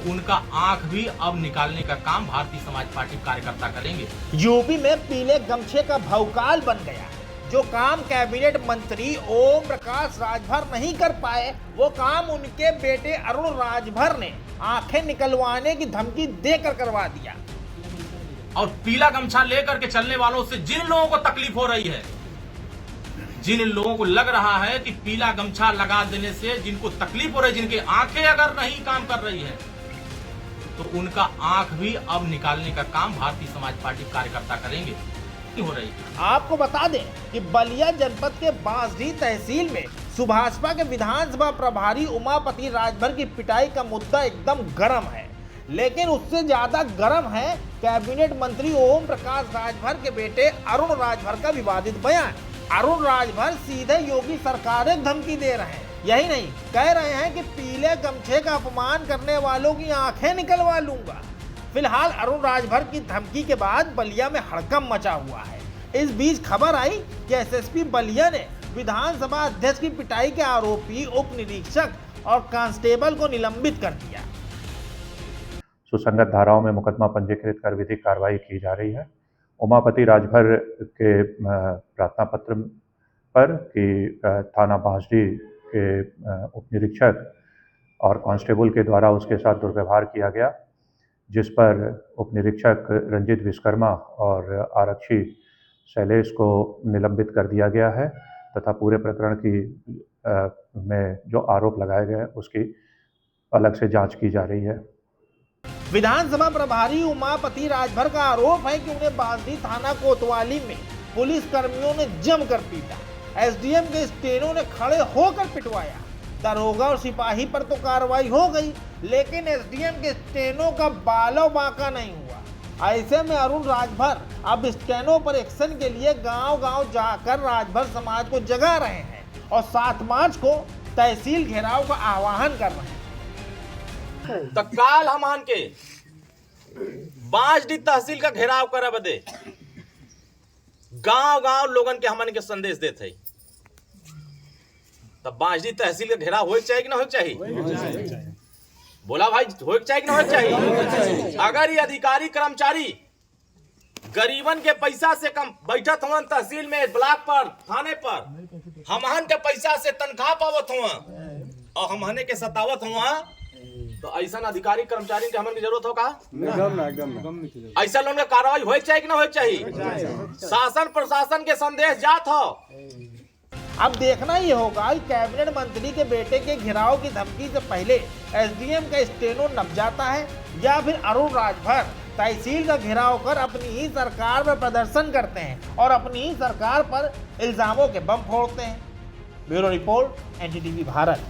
उनका आंख भी अब निकालने का काम भारतीय समाज पार्टी कार्यकर्ता करेंगे। यूपी में पीले गमछे का भौकाल बन गया। जो काम कैबिनेट मंत्री ओम प्रकाश राजभर नहीं कर पाए, वो काम उनके बेटे अरुण राजभर ने आंखें निकलवाने की धमकी देकर करवा दिया। और पीला गमछा लेकर के चलने वालों से जिन लोगों को तकलीफ हो रही है, जिन लोगों को लग रहा है कि पीला गमछा लगा देने से जिनको तकलीफ हो रही है, जिनकी आंखें अगर नहीं काम कर रही है, तो उनका आंख भी अब निकालने का काम भारतीय समाज पार्टी कार्यकर्ता करेंगे। हो रही है। आपको बता दें कि बलिया जनपद के बांसडीह तहसील में सुभाषपा के विधानसभा प्रभारी उमापति राजभर की पिटाई का मुद्दा एकदम गर्म है, लेकिन उससे ज्यादा गर्म है कैबिनेट मंत्री ओम प्रकाश राजभर के बेटे अरुण राजभर का विवादित बयान। अरुण राजभर सीधे योगी सरकार को धमकी दे रहे हैं। यही नहीं, कह रहे हैं कि पीले गमछे का अपमान करने वालों की आंखें निकलवा लूंगा। फिलहाल अरुण राजभर की धमकी के बाद बलिया में हड़कंप मचा हुआ है। इस बीच खबर आई कि एसएसपी बलिया ने विधानसभा अध्यक्ष की पिटाई के आरोपी उप निरीक्षक और कांस्टेबल को निलंबित कर दिया। सुसंगत धाराओं में मुकदमा पंजीकृत कर विधिक कार्रवाई की जा रही है। उमापति राजभर के प्रार्थना पत्र पर कि थाना बांसडीह के उप निरीक्षक और कांस्टेबल के द्वारा उसके साथ दुर्व्यवहार किया गया, जिस पर उप निरीक्षक रंजित विश्वकर्मा और आरक्षी शैलेश को निलंबित कर दिया गया है तथा पूरे प्रकरण की में जो आरोप लगाए गए उसकी अलग से जांच की जा रही है। विधानसभा प्रभारी उमापति राजभर का आरोप है कि उन्हें बांसडीह थाना कोतवाली में पुलिस कर्मियों ने जमकर पीटा। एसडीएम के स्टेनो ने खड़े होकर पिटवाया। दरोगा और सिपाही पर तो कार्रवाई हो गई, लेकिन एसडीएम के स्टेनो का बालो बांका नहीं हुआ। ऐसे में अरुण राजभर अब स्टेनो पर एक्शन के लिए गांव-गांव जाकर राजभर समाज को जगा रहे हैं और 7 मार्च को तहसील घेराव का आह्वान कर रहे हैं। तत्काल हमन के बांसडीह तहसील का घेराव करे बदे गांव-गांव लोगन के हमन के संदेश देते हैं। तब बांसडीह तहसील का घेराव होए चाहिए कि ना होए चाहिए? बोला भाई, होए चाहिए कि ना होए चाहिए? अगर ये अधिकारी कर्मचारी गरीबन के पैसा से कम बैठत हुआ तहसील में, ब्लॉक पर, थाने पर, हमहन के पैसा से तनख्वाह पावत हुआ और हमहने के सतावत हुआ, तो ऐसा अधिकारी कर्मचारी के हमन की जरूरत होगा? ऐसा लोगों में कार्रवाई होए चाहिए कि ना होए चाहिए? शासन प्रशासन के संदेश जात हो। अब देखना ही होगा कि कैबिनेट मंत्री के बेटे के घेराव की धमकी से पहले एसडीएम का स्टेनो नप जाता है या फिर अरुण राजभर तहसील का घेराव कर अपनी ही सरकार पर प्रदर्शन करते हैं और अपनी ही सरकार पर इल्जामों के बम फोड़ते हैं। Bureau report, NDTV Bharat.